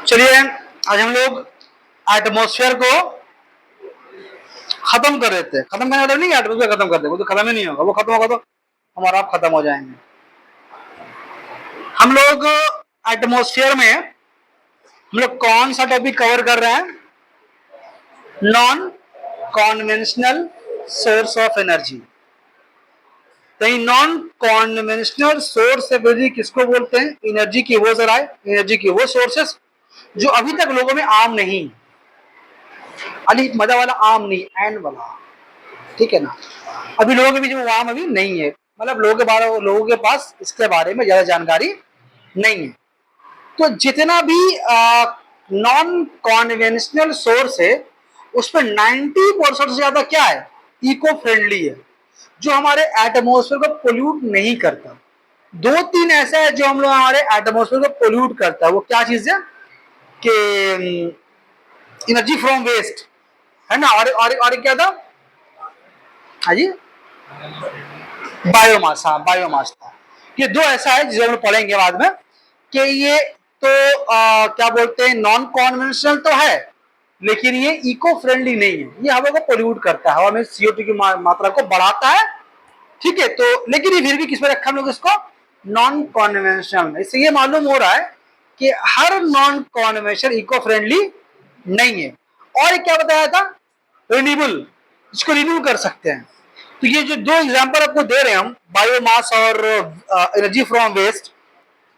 चलिए आज हम लोग एटमॉस्फेयर को खत्म कर देते हैं। खत्म करने का मतलब नहीं, एटमॉस्फेयर खत्म कर दे, वो तो खत्म ही नहीं होगा। वो खत्म होगा तो हमारा आप खत्म हो जाएंगे। हम लोग एटमॉस्फेयर में हम लोग कौन सा टॉपिक कवर कर रहे हैं? Non conventional source of energy. तो non conventional source of energy किसको बोलते हैं? एनर्जी की वो जराए, एनर्जी की वो सोर्सेस जो अभी तक लोगों में आम नहीं, अली मजा वाला आम नहीं, एंड वाला, ठीक है ना। अभी लोगों के बीच में आम अभी नहीं है, मतलब लोगों के पास इसके बारे में ज्यादा जानकारी नहीं है। तो जितना भी नॉन कॉन्वेंशनल सोर्स है उसमें 90% से ज्यादा क्या है? इको फ्रेंडली है, जो हमारे एटमॉस्फेयर को पोल्यूट नहीं करता। दो तीन ऐसा है जो हम लोग हमारे एटमॉस्फेयर को पोल्यूट करता है। वो क्या चीज है कि एनर्जी फ्रॉम वेस्ट है ना, और क्या था? हाँ जी, बायोमास। हाँ, बायोमास था। ये दो ऐसा है जिसे हम लोग पढ़ेंगे बाद में कि ये तो क्या बोलते हैं, नॉन कॉन्वेंशनल तो है लेकिन ये इको फ्रेंडली नहीं है। ये हवा को पोल्यूट करता है, हवा में CO2 की मात्रा को बढ़ाता है, ठीक है। तो लेकिन ये फिर भी किस में रखा हम लोग इसको? नॉन कॉन्वेंशनल में। इससे ये मालूम हो रहा है कि हर नॉन कॉन्वेंशनल इको फ्रेंडली नहीं है। और क्या बताया था? रिन्यूएबल, इसको रिन्यू कर सकते हैं। तो ये जो दो एग्जांपल आपको दे रहे हैं हम, बायोमास और एनर्जी फ्रॉम वेस्ट,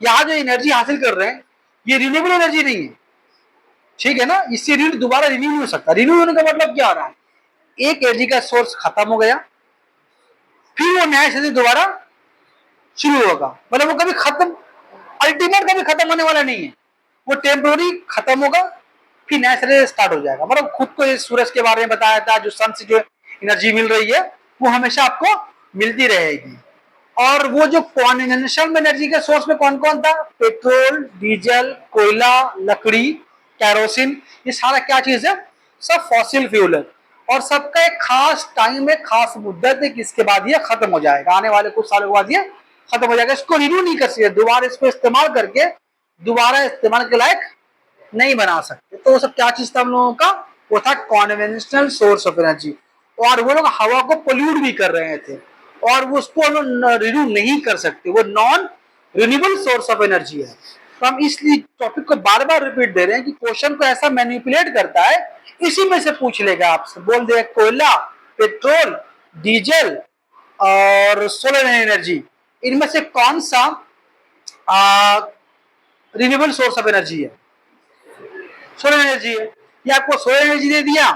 यहाँ जो एनर्जी हासिल कर रहे हैं ये रिन्यूएबल एनर्जी नहीं है, ठीक है ना। इससे दोबारा रिन्यू नहीं हो सकता। रिन्यू होने का मतलब क्या हो रहा है? एक एनर्जी का सोर्स खत्म हो गया, फिर वो नया से दोबारा शुरू होगा, मतलब वो कभी खत्म, अल्टीमेट कभी खत्म होने वाला नहीं है। वो टेम्पोररी खत्म होगा, फिर नया से स्टार्ट हो जाएगा। मतलब खुद को इस सूरज के बारे में बताया था, जो सन से जो एनर्जी मिल रही है वो हमेशा आपको मिलती रहेगी। और वो जो कॉन्वेंशनल एनर्जी के सोर्स में कौन कौन था? पेट्रोल, डीजल, कोयला, लकड़ी, कैरोसिन, ये सारा क्या चीज है? सब फॉसिल फ्यूल है। और सबका एक खास टाइम है, खास मुद्दत है कि इसके बाद ये खत्म हो जाएगा, आने वाले कुछ सालों के बाद ये खत्म हो जाएगा। इसको रिन्यू नहीं कर सकते, दोबारा इसको इस्तेमाल करके दोबारा इस्तेमाल के लायक नहीं बना सकते। तो वो सब क्या चीज था हम लोगों का? वो था कॉन्वेंशनल सोर्स ऑफ एनर्जी। और वो लोग हवा को पोल्यूट भी कर रहे थे और वो उसको रिन्यू नहीं कर सकते। वो non renewable source of energy है। तो हम इसलिए टॉपिक को बार बार रिपीट दे रहे हैं कि क्वेश्चन को ऐसा मैनिपुलेट करता है, इसी में से पूछ लेगा आपसे, बोल देगा कोयला, पेट्रोल, डीजल और सोलर एनर्जी, इनमें से कौन सा रिन्यूएबल सोर्स ऑफ एनर्जी है? सोलर एनर्जी है। ये आपको सोलर एनर्जी दे दिया,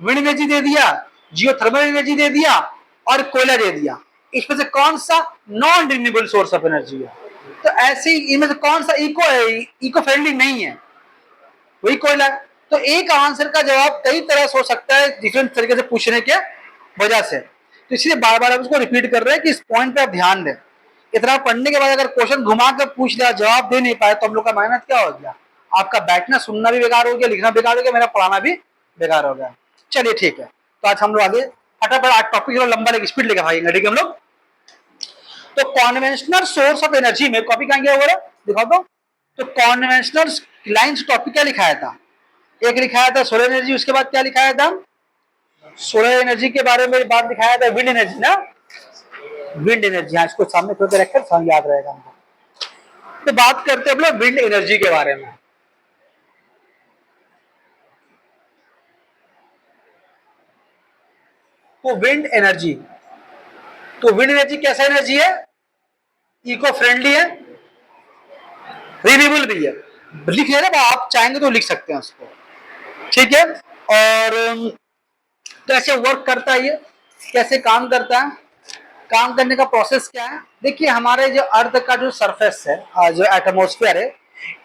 विंड एनर्जी दे दिया, जियोथर्मल एनर्जी दे दिया और कोयला दे दिया। इसमें से कौन सा non renewable source of energy है? तो ऐसे ही इनमें से कौन सा इको फ्रेंडली नहीं है? वही कोयला है। तो एक आंसर का जवाब कई तरह से हो सकता है, डिफरेंट तरीके से पूछने के वजह से। तो इसलिए बार बार हम इसको रिपीट कर रहे हैं कि इस पॉइंट पे आप ध्यान दें। इतना पढ़ने के बाद अगर क्वेश्चन घुमा कर पूछ लिया, जवाब दे नहीं पाए, तो हम लोग का मेहनत क्या हो गया? आपका बैठना सुनना भी बेकार हो गया, लिखना बेकार हो गया, मेरा पढ़ाना भी बेकार हो गया। चलिए ठीक है, तो आज हम लोग आगे फटाफट आज टॉपिक लंबा लेके स्पीड लेके भागेंगे, ठीक है हम लोग। तो कॉन्वेंशनल सोर्स ऑफ एनर्जी में कॉपी कहाँ गया बोला दिखाओ तो कॉन्वेंशनल लाइन्स टॉपिक क्या लिखाया था? एक लिखाया था सोलर एनर्जी, उसके बाद क्या लिखाया था? सोलर एनर्जी के बारे में बात दिखाया था, विंड एनर्जी ना, विंड एनर्जी। हाँ, इसको सामने करके रखकर सब याद रहेगा हमको। तो बात करते हैं हम लोग विंड एनर्जी के बारे में। तो विंड एनर्जी, तो विंड एनर्जी कैसा एनर्जी है? इको फ्रेंडली है, रिन्यूएबल भी है। लिख लेना, आप चाहेंगे तो लिख सकते हैं उसको, ठीक है। और कैसे वर्क करता है ये, कैसे काम करता है, काम करने का प्रोसेस क्या है? देखिए, हमारे जो अर्थ का जो सरफेस है, जो एटमॉस्फेयर है,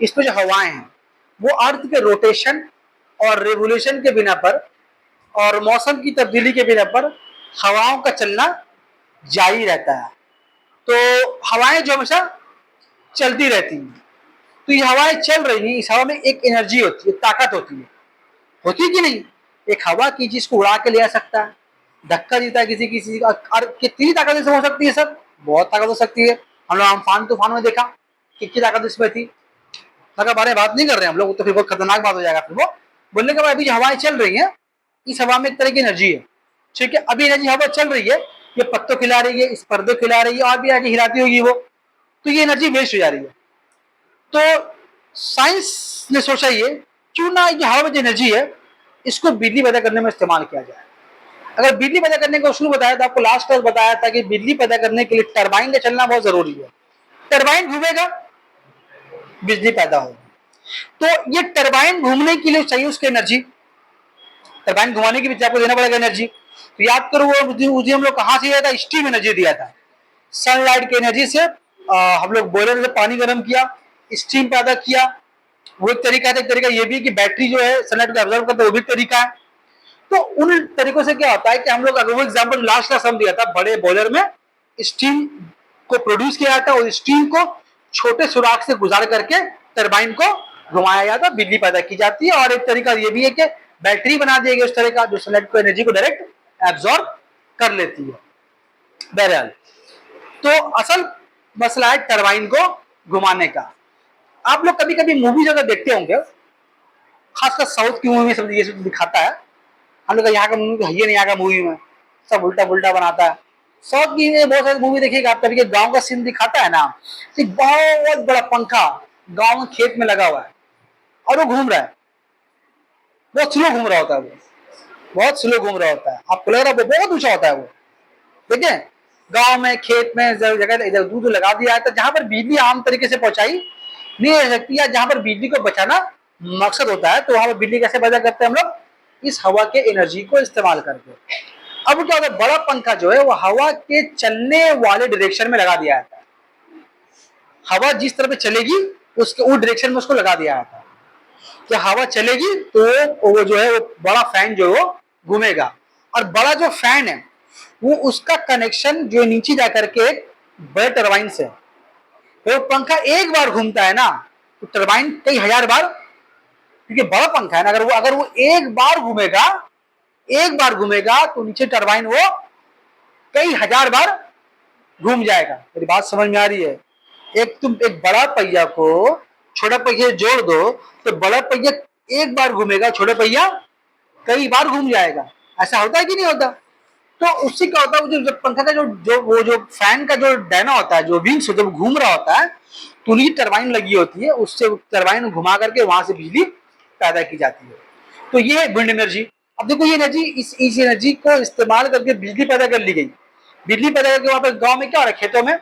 इस पर जो हवाएं हैं वो अर्थ के रोटेशन और रेवोल्यूशन के बिना पर और मौसम की तब्दीली के बिना पर हवाओं का चलना जारी रहता है। तो हवाएं जो हमेशा चलती रहती हैं। तो ये हवाएं चल रही हैं, इस हवा में एक एनर्जी होती है, ताकत होती है कि नहीं? एक हवा की चीज को उड़ा के ले आ सकता है, धक्का देता है किसी किसी का। और कितनी ताकत से हो सकती है सर? बहुत ताकत हो सकती है। हम लोग अम्फान तूफान में देखा, कितनी ताकत इसमें थी। मगर बारे में बात नहीं कर रहे हैं हम लोग, तो फिर बहुत खतरनाक बात हो जाएगा। फिर वो बोलने के बाद अभी जो हवाएं चल रही हैं, इस हवा में एक तरह की एनर्जी है, ठीक है। अभी एनर्जी हवा चल रही है, ये पत्तों खिला रही है, इस पर्दे खिला रही है, और भी आगे हिलाती होगी वो, तो ये एनर्जी वेस्ट हो जा रही है। तो साइंस ने सोचा ये क्यों ना ये हवा में जो एनर्जी है इसको बिजली पैदा करने में इस्तेमाल किया जाए। अगर बिजली पैदा करने का उसूल बताया था आपको, लास्ट क्लास बताया था कि बिजली पैदा करने के लिए टरबाइन का चलना बहुत जरूरी है। टरबाइन घूमेगा, बिजली पैदा होगी। तो ये टरबाइन घूमने के लिए चाहिए उसकी एनर्जी, टरबाइन घुमाने के लिए आपको देना पड़ेगा एनर्जी। तो याद करो वो मुझे हम लोग कहाँ से दिया था, स्टीम एनर्जी दिया था। सनलाइट की एनर्जी से हम लोग बॉयलर से पानी गर्म किया, स्टीम पैदा किया, वो एक तरीका था। एक तरीका ये भी कि बैटरी जो है सनलाइट को ऑब्जर्व करता है, वो भी तरीका है। तो उन तरीकों से क्या होता है कि हम लोग, अगर वो एग्जाम्पल लास्ट क्लास हम दिया था, बड़े बॉयलर में स्टीम को प्रोड्यूस किया जाता है और स्टीम को छोटे सुराख से गुजार करके टरबाइन को घुमाया जाता है, बिजली पैदा की जाती है। और एक तरीका ये भी है कि बैटरी बना दिया गया उस तरह का जो सनलाइट को एनर्जी को डायरेक्ट एब्जॉर्ब कर लेती है। बहरहाल तो असल मसला है टरबाइन को घुमाने का। आप लोग कभी कभी मूवीज अगर देखते होंगे, खासकर साउथ की मूवी में सब ये सब दिखाता है, हम लोग यहाँ का मूवी है नहीं, यहाँ का मूवी में सब उल्टा पुल्टा बनाता है। साउथ की बहुत सारी मूवी देखिएगा आप, कभी गांव का सीन दिखाता है ना, एक बहुत बड़ा पंखा गांव में खेत में लगा हुआ है और वो घूम रहा है, बहुत स्लो घूम रहा होता है, वो बहुत स्लो घूम रहा होता है, आपको लग रहा है वो बहुत ऊंचा होता है वो। ठीक है, गांव में खेत में जगह इधर दूध लगा दिया है, तो जहां पर बिजली आम तरीके से पहुंचाई नहीं रह सकती है, जहां पर बिजली को बचाना मकसद होता है, तो वहां पर बिजली कैसे पैदा करते हैं हम लोग, इस हवा के एनर्जी को इस्तेमाल करके। अब क्या होता है, बड़ा पंखा जो है वो हवा के चलने वाले डायरेक्शन में लगा दिया जाता है। हवा जिस तरफ चलेगी उसके उस डायरेक्शन में उसको लगा दिया जाता है। जब हवा चलेगी तो वो जो है वो बड़ा फैन जो है वो घूमेगा, और बड़ा जो फैन है वो उसका कनेक्शन जो नीचे जाकर के बड़े टरबाइन से, तो पंखा एक बार घूमता है ना तो टरबाइन कई हजार बार, क्योंकि बड़ा पंखा है ना, अगर वो एक बार घूमेगा तो नीचे टरबाइन वो कई हजार बार घूम जाएगा। मेरी बात समझ में आ रही है? तुम एक बड़ा पहिया को छोटा पहिया जोड़ दो तो बड़ा पहिया एक बार घूमेगा, छोटा पहिया कई बार घूम जाएगा। ऐसा होता है कि नहीं होता? तो उससे क्या होता है, जब पंखा का जो फैन का जो डायना होता है, जो विंग्स जब घूम रहा होता है तो उनकी टरबाइन लगी होती है, उससे टरबाइन घुमा करके वहां से बिजली पैदा की जाती है। तो ये है विंड एनर्जी। अब देखो ये एनर्जी, इस एनर्जी को इस्तेमाल करके बिजली पैदा कर ली गई। बिजली पैदा करके वहां पर गाँव में क्या हो रहा है, खेतों में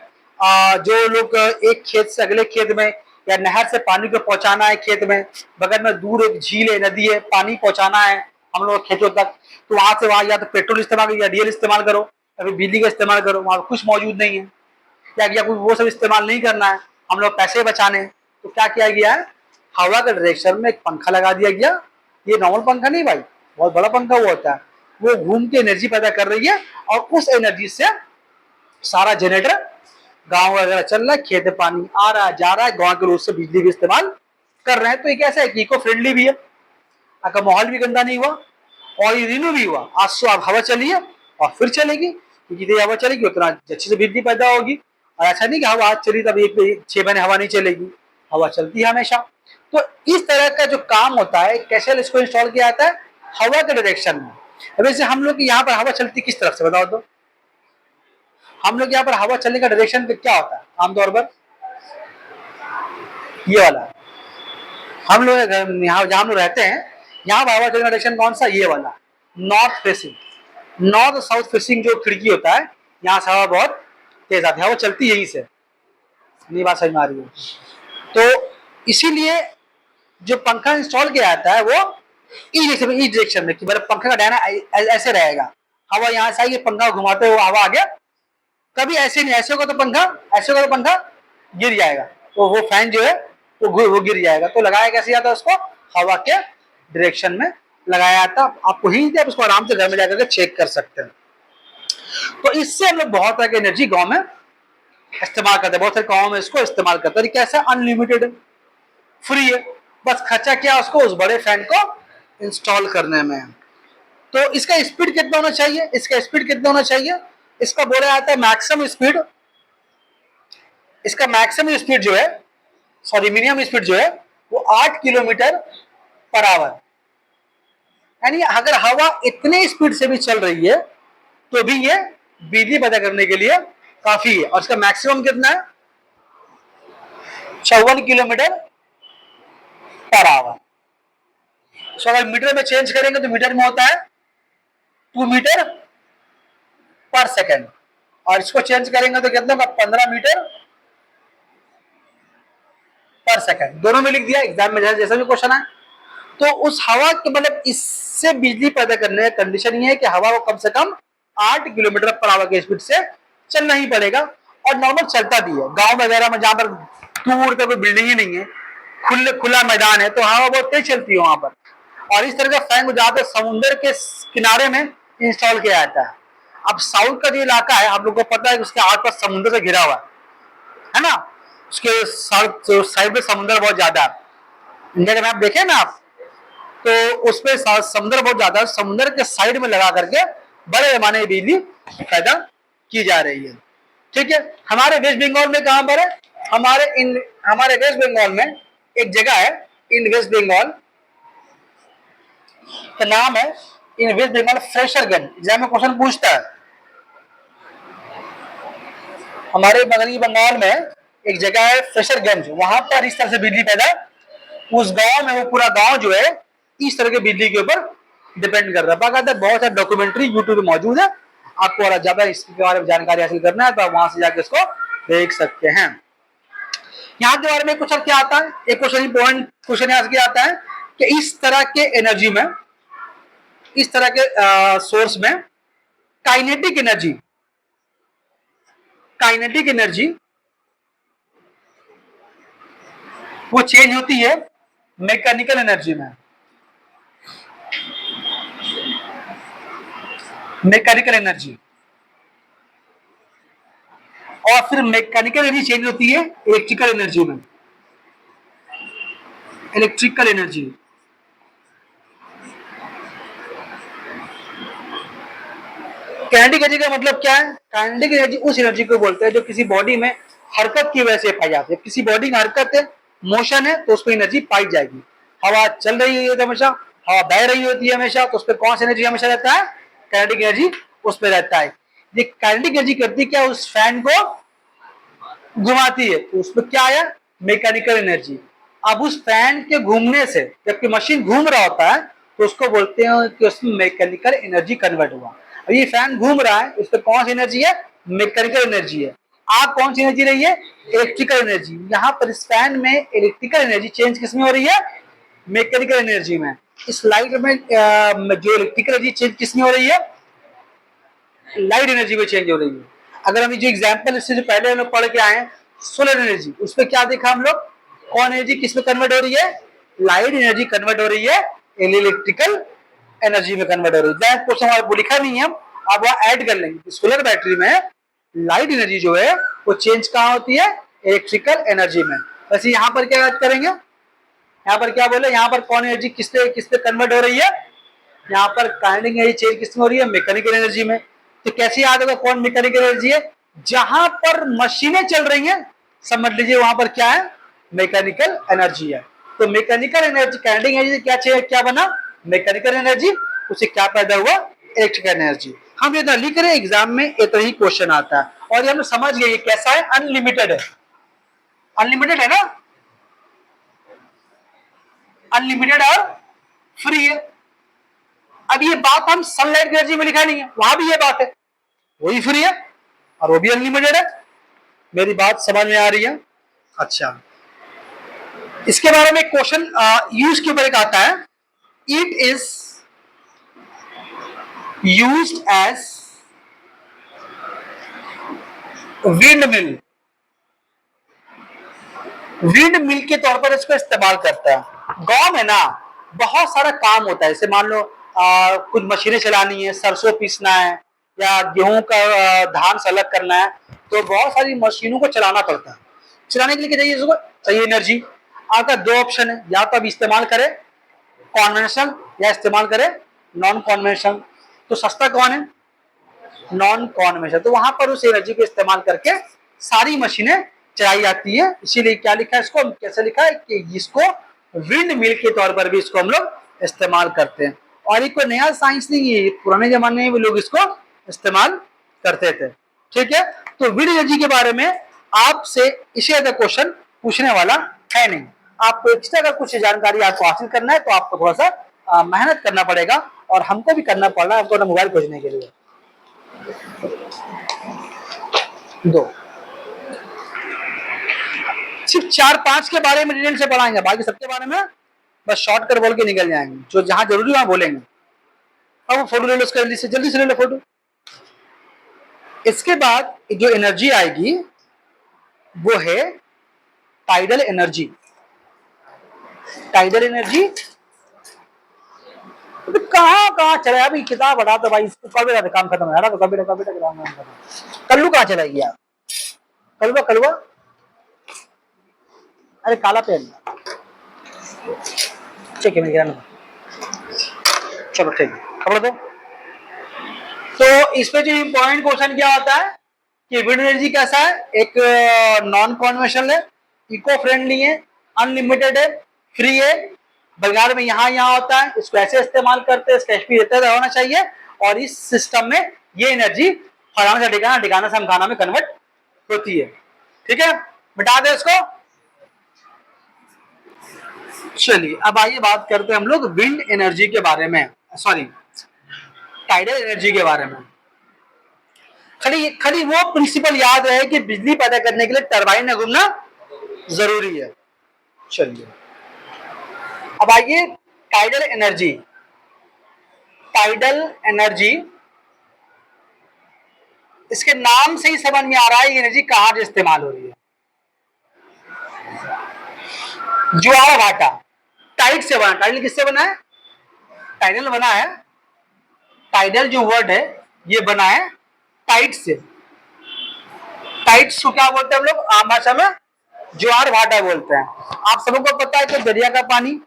जो लोग एक खेत से अगले खेत में या नहर से पानी को पहुंचाना है, खेत में बगल में दूर एक झील है, नदी है, पानी पहुंचाना है हम लोग खेतों तक, तो वहां से वहां या तो पेट्रोल इस्तेमाल करो या डीजल इस्तेमाल करो या फिर बिजली का इस्तेमाल करो, वहां कुछ मौजूद नहीं है या कुछ वो सब इस्तेमाल नहीं करना है, हम लोग पैसे बचाने, तो क्या किया गया है, हवा के डायरेक्शन में एक पंखा लगा दिया गया। ये नॉर्मल पंखा नहीं भाई, बहुत बड़ा पंखा वो होता है, वो घूम के एनर्जी पैदा कर रही है और उस एनर्जी से सारा जनरेटर गाँव वगैरह चल रहा है, खेत में पानी आ रहा है जा रहा है, गाँव के लोग से बिजली भी इस्तेमाल कर रहे हैं। तो ये कैसा है कि इको फ्रेंडली भी है, आपका माहौल भी गंदा नहीं हुआ और ये रिन्यू भी हुआ। आज तो आप हवा चली है और फिर चलेगी, क्योंकि जितनी हवा चलेगी उतना अच्छी से बिजली पैदा होगी। और ऐसा नहीं कि हवा आज चली तब 6 महीने हवा नहीं चलेगी, हवा चलती है हमेशा। तो इस तरह का जो काम होता है, कैसे इसको इंस्टॉल किया जाता है, हवा के डायरेक्शन में। अब वैसे हम लोग यहाँ पर हवा चलती किस तरफ से बताओ तो, हम लोग यहाँ पर हवा चलने का डायरेक्शन क्या होता है आमतौर पर, ये वाला। हम लोग यहाँ जहाँ हम लोग रहते हैं यहाँ पर हवा चलने का डायरेक्शन कौन सा, ये वाला, north facing, north south facing जो खिड़की होता है, यहाँ से हवा बहुत तेज आती है, हवा चलती यहीं से। नहीं बात समझ में आ रही है? तो इसीलिए जो पंखा इंस्टॉल किया जाता है वो इस डायरेक्शन में, कि मतलब पंखा का डायना ऐसे रहेगा, हवा यहाँ से आएगी, पंखा घुमाते हुए हवा आ गया, कभी ऐसे नहीं, ऐसे होगा तो पंखा गिर जाएगा, तो वो फैन जो है वो गिर जाएगा। तो लगाया कैसे जाता है उसको, हवा के डायरेक्शन में लगाया जाता। आपको ही आप उसको आराम से घर में जाकर के चेक कर सकते हैं। तो इससे हम लोग बहुत तरह की एनर्जी गाँव में इस्तेमाल करते हैं, बहुत सारे गाँव में इसको इस्तेमाल करते हैं। कैसा, अनलिमिटेड फ्री है, बस खर्चा क्या उसको उस बड़े फैन को इंस्टॉल करने में। तो इसका स्पीड कितना होना चाहिए, इसका बोला जाता है मैक्सिमम स्पीड। इसका मैक्सिमम स्पीड जो है सॉरी मिनिमम स्पीड जो है वो 8 किलोमीटर पर आवर, यानी अगर हवा इतने स्पीड से भी चल रही है तो भी ये बिजली पैदा करने के लिए काफी है। और इसका मैक्सिमम कितना है? 54 किलोमीटर पर आवर। सो अगर मीटर में चेंज करेंगे तो मीटर में होता है 2 मीटर पर सेकेंड, और इसको चेंज करेंगे तो कितना होगा? 15 मीटर पर सेकेंड। दोनों में लिख दिया, एग्जाम में जैसा भी क्वेश्चन है। तो उस हवा के मतलब इससे बिजली पैदा करने का कंडीशन ये है कि हवा को कम से कम 8 किलोमीटर पर आवर की स्पीड से चलना ही पड़ेगा, और नॉर्मल चलता भी है। गांव वगैरह में जहां पर दूर तक कोई बिल्डिंग ही नहीं है, खुला मैदान है, तो हवा बहुत तेज चलती है वहां पर। और इस तरह का फैन को ज्यादातर समुद्र के किनारे में इंस्टॉल किया जाता है। अब साउथ का जो इलाका है, आप लोग को पता है कि उसके आसपास समुद्र से घिरा हुआ है ना, उसके साइड में समुद्र बहुत ज्यादा है। इंडिया का मैप देखे ना आप, तो उसपे समुद्र बहुत ज्यादा है, समुद्र के साइड में लगा करके बड़े पैमाने में बिजली पैदा की जा रही है। ठीक है, हमारे वेस्ट बंगाल में कहां पर है? हमारे वेस्ट बंगाल में एक जगह है, इन वेस्ट बंगाल का नाम है इन वेस्ट बंगाल फ्रेशरगंज। एग्जाम में क्वेश्चन पूछता है। हमारे मगरबी बंगाल में एक जगह है फ्रेशरगंज, वहां पर इस तरह से बिजली पैदा, उस गांव में वो पूरा गांव जो है इस तरह के बिजली के ऊपर डिपेंड कर रहा है। बाकायदा बहुत सारे डॉक्यूमेंट्री यूट्यूब पे मौजूद है, आपको और ज्यादा इसके बारे में जानकारी हासिल करना है तो आप वहां से जाकर इसको देख सकते हैं। यहाँ के बारे में कुछ क्या आता है, एक क्वेश्चन इंपॉर्टेंट क्वेश्चन यहाँ से आता है कि इस तरह के एनर्जी में, इस तरह के सोर्स में काइनेटिक एनर्जी वो चेंज होती है मैकेनिकल एनर्जी में। मैकेनिकल एनर्जी, और फिर मैकेनिकल एनर्जी चेंज होती है इलेक्ट्रिकल एनर्जी में। इलेक्ट्रिकल एनर्जी, काइनेटिक एनर्जी का मतलब क्या है? काइनेटिक एनर्जी उस एनर्जी को बोलते हैं जो किसी बॉडी में हरकत की वजह से पाई जाती है। किसी बॉडी में हरकत है, मोशन है, तो उसमें एनर्जी पाई जाएगी। हवा चल रही है हमेशा, हवा बह रही होती है हमेशा, तो उस पर कौन सा एनर्जी हमेशा रहता है? काइनेटिक एनर्जी उस पर रहता है। ये काइनेटिक एनर्जी करती क्या? उस फैन को घुमाती है, तो उसमें क्या आया? Mechanical energy. अब उस फैन के घूमने से, जबकि मशीन घूम रहा होता है, तो उसको बोलते हैं कि उसमें मैकेनिकल एनर्जी कन्वर्ट हुआ। अब ये फैन घूम रहा है, उस पर कौन सी एनर्जी है? मैकेनिकल एनर्जी है। आप कौन सी एनर्जी रही है? Electrical energy. यहाँ पर इस फैन में इलेक्ट्रिकल एनर्जी चेंज किसमें हो रही है? मैकेनिकल एनर्जी में। इस लाइट में जो इलेक्ट्रिकल एनर्जी चेंज किसमें हो रही है? लाइट एनर्जी में चेंज हो रही है। अगर हम जो एग्जाम्पल इससे जो पहले हम लोग पढ़ के आए, सोलर एनर्जी, उस पर क्या देखा हम लोग? कौन एनर्जी किस में कन्वर्ट हो रही है? लाइट एनर्जी कन्वर्ट हो रही है इलेक्ट्रिकल एनर्जी में कन्वर्ट हो रही है। क्वेश्चन हमारे लिखा नहीं है, आप वहां ऐड कर लेंगे। सोलर बैटरी में लाइट एनर्जी जो है वो चेंज कहाँ होती है? इलेक्ट्रिकल एनर्जी में। वैसे यहाँ पर क्या याद करेंगे? यहाँ पर क्या बोले? यहाँ पर कौन एनर्जी किससे कन्वर्ट हो रही है? यहाँ पर काइनेटिक एनर्जी चेंज किसमें हो रही है? मैकेनिकल एनर्जी में। तो कैसे याद होगा कौन मैकेनिकल एनर्जी है? जहां पर मशीनें चल रही हैं, समझ लीजिए वहां पर क्या है? मैकेनिकल एनर्जी है। तो मैकेनिकल एनर्जी, काइनेटिक एनर्जी से क्या बना? Mechanical energy. उससे क्या पैदा हुआ? Electrical energy. हम इतना लिख रहे हैं, एग्जाम में इतना ही क्वेश्चन आता है, और ये हम समझ गए ये कैसा है? अनलिमिटेड है। अनलिमिटेड है ना, अनलिमिटेड और फ्री है। अब ये बात हम सनलाइट एनर्जी में लिखा नहीं है, वहां भी ये बात है, वही फ्री है और वो भी अनलिमिटेड है। मेरी बात समझ में आ रही है? अच्छा, इसके बारे में क्वेश्चन यूज के ऊपर एक आता है। It is used as windmill. Windmill के तौर पर इसको इस्तेमाल करता है। गांव में ना बहुत सारा काम होता है, जैसे मान लो कुछ मशीनें चलानी है, सरसों पीसना है, या गेहूं का धान से अलग करना है, तो बहुत सारी मशीनों को चलाना पड़ता है। चलाने के लिए क्या चाहिए? इसको चाहिए एनर्जी। आपका दो ऑप्शन है, या तो आप इस्तेमाल करें कॉन्वेंशनल या इस्तेमाल करें नॉन कॉन्वेंशनल। तो सस्ता कौन है? Non conventional. तो वहां पर उस एनर्जी को इस्तेमाल करके सारी मशीनें चलाई जाती है, इसीलिए क्या लिखा है इसको, कैसे लिखा है कि इसको विंड मिल के तौर पर भी इसको हम लोग इस्तेमाल करते हैं। और ये कोई नया साइंस नहीं है, पुराने जमाने में भी लोग इसको इस्तेमाल करते थे। ठीक है, तो विंड एनर्जी के बारे में आपसे इससे ज्यादा क्वेश्चन पूछने वाला है नहीं। आपको एक्स्ट्रा अगर कुछ जानकारी आपको हासिल करना है तो आपको थोड़ा सा मेहनत करना पड़ेगा, और हमको भी करना पड़ रहा है आपको मोबाइल खोजने के लिए। दो सिर्फ 4-5 के बारे में डिटेल से पढ़ाएंगे, बाकी सबके बारे में बस शॉर्टकट बोल के निकल जाएंगे, जो जहां जरूरी वहां बोलेंगे। अब फोटो ले लो उसका, जल्दी से ले लो फोटो। इसके बाद जो एनर्जी आएगी वो है टाइडल एनर्जी। टाइडल एनर्जी तो कहाँ चला अभी, किताब हटा तो भाई, इसको कभी काम खत्म है तो कभी काम खत्म। कल्लू कहाँ चला गया, कलवा अरे काला पेन, ठीक है मेरा नंबर, चलो ठीक है पकड़ दो। तो इस पे जो इम्पोर्टेंट क्वेश्चन क्या होता है कि विंड एनर्जी कैसा है, एक नॉन कन्वेंशनल है, इको फ्रेंडली है, अनलिमिटेड है, फ्री है, बंगाल में यहाँ होता है, इसको ऐसे इस्तेमाल करते हैं, इसका एचपी रहता होना चाहिए, और इस सिस्टम में ये एनर्जी फलाना से ठिकाना से हमखाना में कन्वर्ट होती है। ठीक है, मिटा दे इसको। चलिए अब आइए बात करते हैं हम लोग विंड एनर्जी के बारे में, सॉरी टाइडल एनर्जी के बारे में। खाली वो प्रिंसिपल याद रहे कि बिजली पैदा करने के लिए टरबाइन में घूमना जरूरी है। चलिए अब आइए टाइडल एनर्जी। टाइडल एनर्जी इसके नाम से ही समझ में आ रहा है ये एनर्जी कहां से इस्तेमाल हो रही है। ज्वार भाटा टाइड से बना, टाइडल किससे बना है, टाइडल बना है, टाइडल जो वर्ड है ये बना है टाइड से। टाइड्स को क्या बोलते हैं हम लोग आम भाषा में, ज्वार भाटा बोलते हैं। आप सबको पता है कि दरिया का पानी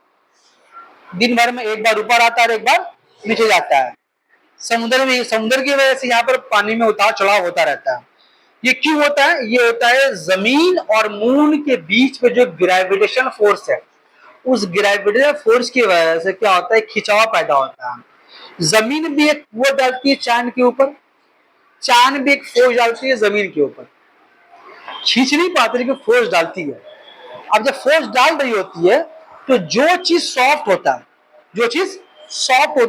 दिन भर में एक बार ऊपर आता है और एक बार नीचे जाता है। समुद्र की वजह से यहाँ पर पानी में उतार चढ़ाव होता रहता है। ये क्यों होता है, ये होता है जमीन और मून के बीच में जो ग्रेविटेशन फोर्स है, उस ग्रेविटेशन फोर्स की वजह से क्या होता है, खिंचाव पैदा होता है। जमीन भी एक वो डालती है चांद के ऊपर, चांद भी एक फोर्स डालती है जमीन के ऊपर, खींच नहीं पाती लेकिन फोर्स डालती है। अब जब फोर्स डाल रही होती है तो जो चीज सॉफ्ट होता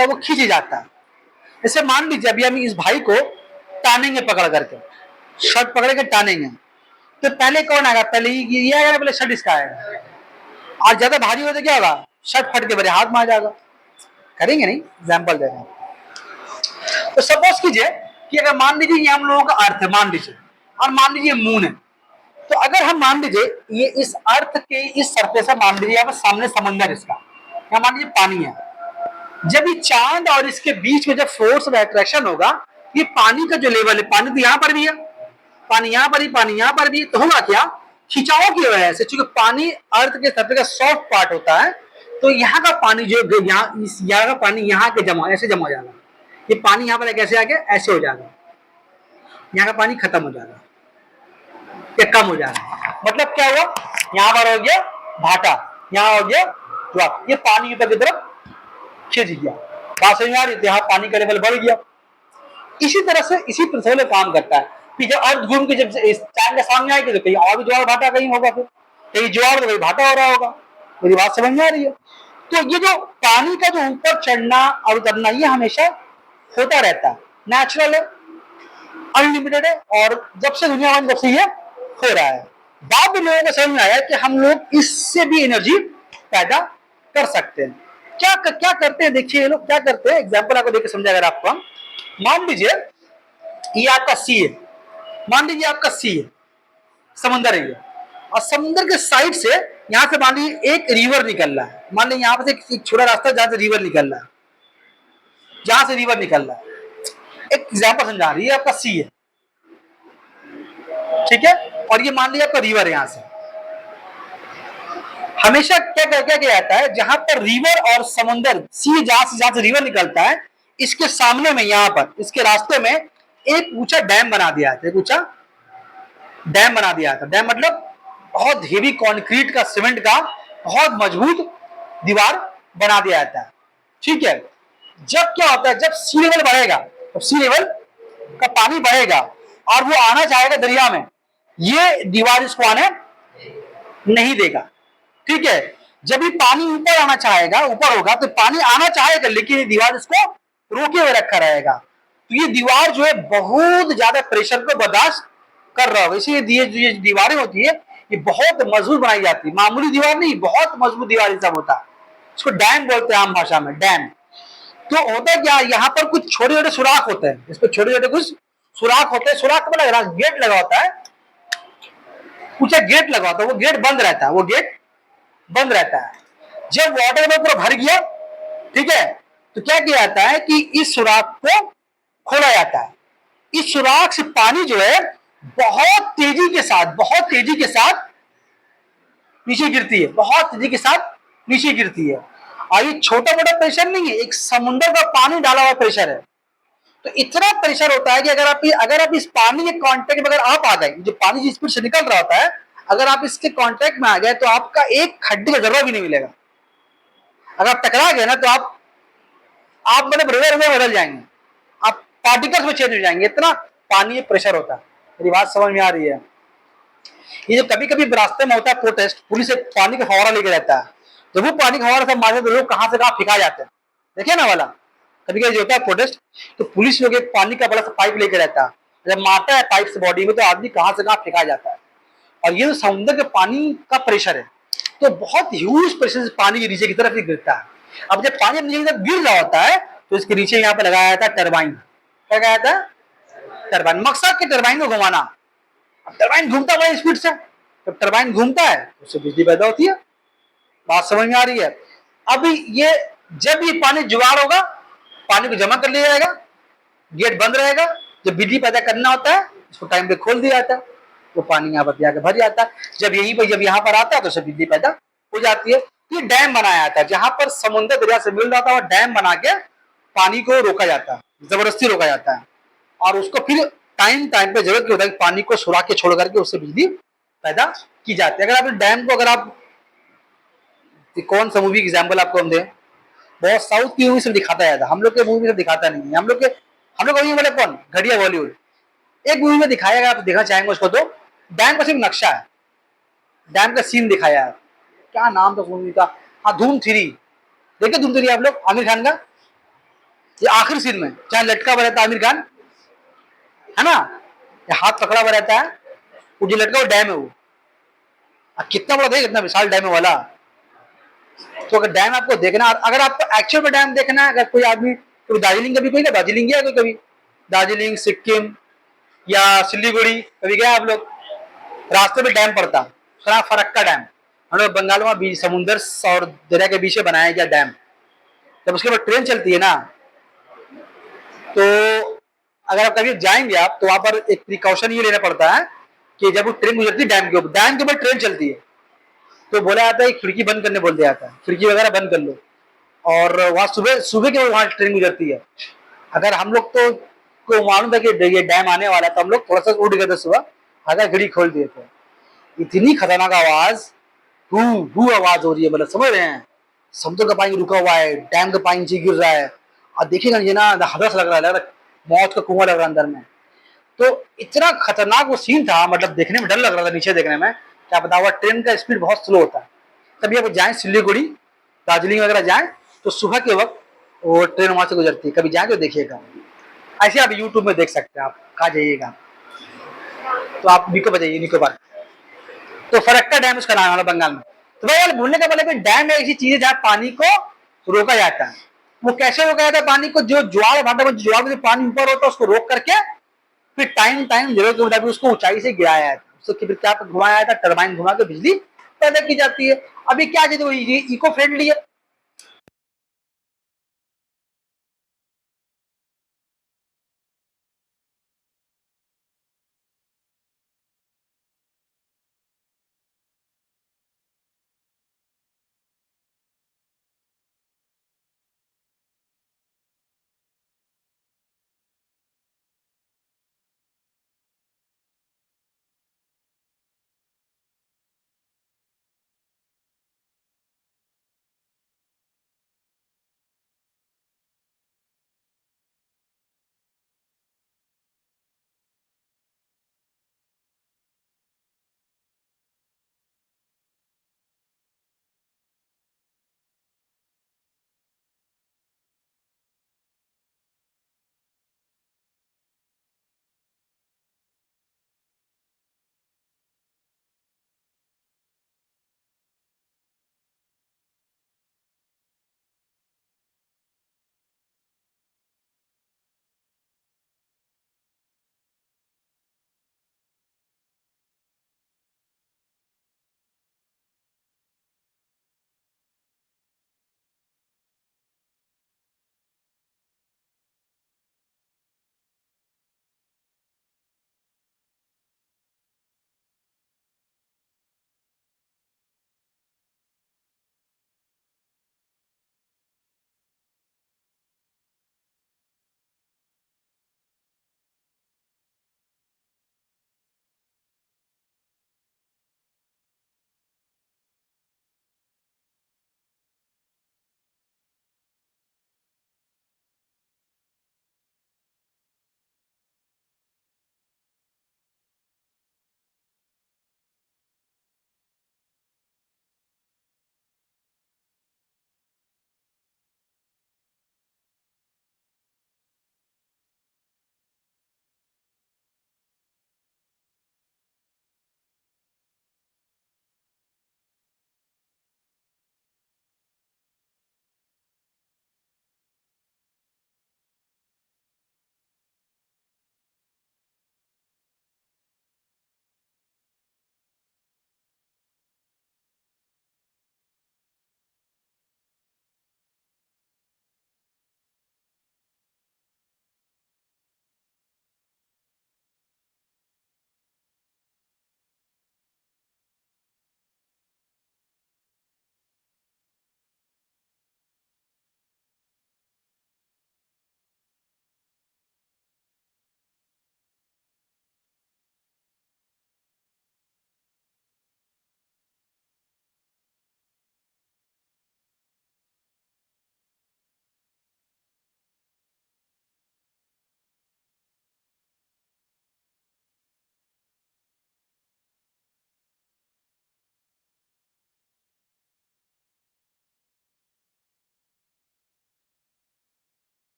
है वो खींच जाता है। जैसे मान लीजिए अभी हम इस भाई को टानेंगे, पकड़ करके शर्ट पकड़ के टानेंगे, तो पहले कौन आएगा, पहले ये आएगा, पहले शर्ट इसका आएगा। और ज्यादा भारी हो तो क्या होगा, शर्ट फट के मेरे हाथ में आ जाएगा। करेंगे नहीं, एग्जाम्पल दे रहे हैं। तो सपोज कीजिए कि अगर मान लीजिए ये हम लोगों का अर्थ है, मान लीजिए, और मान लीजिए मून है, तो अगर हम मान लीजिए ये इस अर्थ के इस सरफेस से मान लीजिए यहाँ पर सामने समंदर, इसका यहाँ मान लीजिए पानी है, जब ये चांद और इसके बीच में जब फोर्स ऑफ अट्रैक्शन होगा, ये पानी का जो लेवल है, पानी तो यहाँ पर भी है, पानी यहाँ पर भी, तो होगा क्या, खिंचाव की वजह से, चूंकि पानी अर्थ के सरफेस का सॉफ्ट पार्ट होता है, तो यहाँ का पानी जो यहाँ का पानी यहाँ के ऐसे जमा हो जाएगा। ये पानी यहाँ पर कैसे आके ऐसे हो जाएगा, यहाँ का पानी खत्म हो जाएगा या कम हो जाएगा। मतलब क्या हुआ, यहाँ पर हो गया भाटा, यहाँ हो गया ड्रॉप, ये पानी ऊपर की तरफ खिंच गया, बात समझ में आ रही है, यहाँ पानी का लेवल बढ़ गया। इसी तरह से इसी प्रिंसिपल में काम करता है कि जब अर्थ घूम के जब चांद के सामने आएगी तो कहीं और भी ज्वार भाटा कहीं होगा, फिर कहीं ज्वार तो कहीं भाटा हो रहा होगा। मेरी बात समझ में आ रही है। तो ये जो पानी का जो ऊपर चढ़ना और उतरना ये हमेशा होता रहता है, नेचुरल है, अनलिमिटेड है, और जब से दुनिया में जब से ये हो रहा है। बाद में लोगों को समझ में आया कि हम लोग इससे भी एनर्जी पैदा कर सकते हैं। क्या करते हैं, देखिए ये लोग क्या करते हैं, एग्जाम्पल आपको देकर समझा। अगर आपको मान लीजिए ये आपका सी है, मान लीजिए आपका सी है, समुद्र है, और समुद्र के साइड से यहां से मान लीजिए एक रिवर निकल रहा है, मान लीजिए यहां पर एक छोटा रास्ता जहां से रिवर निकल रहा है, जहां से रिवर निकल रहा है। एक एग्जाम्पल समझा रही है, आपका सी है, ठीक है, और ये मान लीजिए आपका रिवर है। यहां से हमेशा क्या जाता है, जहां पर रिवर और समुद्र, सी जहां से रिवर निकलता है, इसके सामने में यहां पर इसके रास्ते में एक ऊंचा डैम बना दिया था, एक ऊंचा डैम बना दिया था। डैम मतलब बहुत हेवी कंक्रीट का, सीमेंट का बहुत मजबूत दीवार बना दिया जाता है। ठीक है, जब क्या होता है, जब सी लेवल बढ़ेगा, तो सी लेवल का पानी बढ़ेगा और वो आना चाहेगा दरिया में, ये दीवार इसको आने नहीं देगा। ठीक है, जब ये पानी ऊपर आना चाहेगा, ऊपर होगा तो पानी आना चाहेगा, लेकिन ये दीवार इसको रोके हुए रखा रहेगा। तो ये दीवार जो है बहुत ज्यादा प्रेशर को बर्दाश्त कर रहा होगा, इसीलिए ये दीवारें होती है ये बहुत मजबूत बनाई जाती है, मामूली दीवार नहीं, बहुत मजबूत दीवार ये सब होता है। इसको डैम बोलते हैं आम भाषा में, डैम। तो होता क्या, यहाँ पर कुछ छोटे छोटे सुराख होते हैं, इस पर छोटे छोटे कुछ सुराख होते हैं, सुराख में लगा गेट लगा होता है, कुछ गेट लगा होता है, वो गेट बंद रहता है, वो गेट बंद रहता है। जब वाटर में पूरा भर गया, ठीक है, तो क्या किया जाता है कि इस सुराख को खोला जाता है। इस सुराख से पानी जो है बहुत तेजी के साथ नीचे गिरती है, बहुत तेजी के साथ नीचे गिरती है। और ये छोटा मोटा प्रेशर नहीं है, एक समुद्र का पानी डाला हुआ प्रेशर है। तो इतना प्रेशर होता है कि अगर आप इस पानी के कांटेक्ट में अगर आप आ गए, जो पानी जिस स्पीड से निकल रहा होता है, अगर आप इसके कांटेक्ट में आ गए तो आपका एक खड्डे का जगह भी नहीं मिलेगा। अगर आप टकरा गए ना तो आप मतलब रिवर में बदल जाएंगे, आप पार्टिकल्स में चेंज हो जाएंगे, इतना पानी प्रेशर होता है। मेरी बात समझ में आ रही है? ये जो कभी कभी रास्ते में होता है प्रोटेस्ट, पुलिस एक पानी का फवारा लेके रहता है, जब वो पानी का फवारा सब मारते तो लोग कहां से कहां फेंका जाते हैं, देखिए ना वाला। कभी कभी होता है प्रोटेस्ट, तो पुलिस लोग एक पानी का बड़ा सा पाइप लेके रहता है, जब मारता है पाइप से बॉडी में तो आदमी कहां से कहां फेंका जाता है। और ये जो समुद्र के पानी का प्रेशर है, तो बहुत ह्यूज प्रेशर से पानी के नीचे की तरफ ही गिरता है। अब जब पानी नीचे की तरफ गिर रहा होता है तो इसके नीचे यहाँ पे लगाया जाता है टरबाइन। क्या लगाया जाता है? टरबाइन। मकसद के टरबाइन को घुमाना। अब टरबाइन घूमता बड़ा स्पीड से, जब टरबाइन घूमता है तो उससे बिजली पैदा होती है। बात समझ में आ रही है? अब ये जब ये पानी जुगाड़ होगा, पानी को जमा कर लिया जाएगा, गेट बंद रहेगा, जब बिजली पैदा करना होता है उसको टाइम पे खोल दिया जाता है, वो पानी यहाँ पर जाकर भर जाता है। जब यहाँ पर आता है तो सब बिजली पैदा हो जाती है। ये डैम बनाया जाता है, जहां पर समुद्र दरिया से मिल रहा था, और डैम बना के पानी को रोका जाता है, जबरदस्ती रोका जाता है। और उसको फिर टाइम टाइम पे जरूरत होता है कि पानी को सुरा के छोड़ करके उससे बिजली पैदा की जाती है। अगर आप डैम को, अगर आप कौन सा मूवी एग्जाम्पल आपको हम दें, बहुत साउथ की मूवी से दिखाता है, हम लोग के मूवी में दिखाता नहीं है। हम लोग मूवी मतलब कौन, घटिया बॉलीवुड। एक मूवी में दिखाया गया, आप देखना चाहेंगे उसको तो, डैम का सिर्फ नक्शा है, डैम का सीन दिखाया है। क्या नाम था मूवी का? हाँ, धूम 3। देखिए धूम 3 आप लोग, आमिर खान का, ये आखिरी सीन में जहाँ लटका हुआ रहता है आमिर खान, है ना, ये हाथ पकड़ा हुआ रहता है, वो जो लटका हुआ डैम है वो। कितना बड़ा था, कितना विशाल डैम है वाला। तो अगर डैम आपको देखना, अगर आपको एक्चुअल में डैम देखना है, अगर कोई आदमी, तो दार्जिलिंग कभी कोई ना, दार्जिलिंग गया कोई कभी? दार्जिलिंग, सिक्किम या सिलीगुड़ी कभी गया आप लोग? रास्ते में डैम पड़ता, फरक्का डैम, हम लोग बंगाल में बीच समुद्र और दरिया के बीच में बनाया गया डैम। जब उसके बाद ट्रेन चलती है ना, तो अगर आप कभी जाएंगे आप, तो वहां पर एक प्रिकॉशन ये लेना पड़ता है कि जब वो ट्रेन गुजरती है डैम के ऊपर ट्रेन चलती है, तो बोला जाता है खिड़की बंद करने बोल दिया जाता है, खिड़की वगैरह बंद कर लो। और वहां सुबह सुबह के वहां ट्रेन गुजरती है। अगर हम लोग तो को मालूम था कि ये डैम आने वाला है, तो हम लोग थोड़ा सा उठ गए थे सुबह, अगर खिड़की खोल दिए थे। इतनी खतरनाक आवाज, हू हू आवाज हो रही है, मतलब समझ रहे हैं? समुद्र का पानी रुका हुआ है, डैम का पानी नीचे गिर रहा है, और देखिएगा ये ना, हदस लग रहा है, मौत का कुआं लग रहा है अंदर में। तो इतना खतरनाक वो सीन था, मतलब देखने में डर लग रहा था नीचे देखने में। क्या पता हुआ, ट्रेन का स्पीड बहुत स्लो होता है। कभी आप जाए सिलीगुड़ी, दार्जिलिंग वगैरह जाए, तो सुबह के वक्त वो ट्रेन वहां से गुजरती है, कभी जाए तो देखिएगा। ऐसे आप यूट्यूब में देख सकते हैं, आप कहा जाइएगा तो आप निको जाइए, निकोबार। तो फरक्का डैम उसका नाम है बंगाल में। तो भाई बोलने का मतलब डैम एक ऐसी चीज है जहाँ पानी को रोका जाता है। वो कैसे रोका जाता है पानी को? जो ज्वार भाटा में ज्वार में पानी ऊपर होता है उसको रोक करके फिर टाइम टाइम जरूरत के मुताबिक उसको ऊंचाई से गिराया जाता है, उसको फिर क्या घुमाया जाता है, टरबाइन घुमा के बिजली पैदा की जाती है। अभी क्या चीज इको फ्रेंडली है,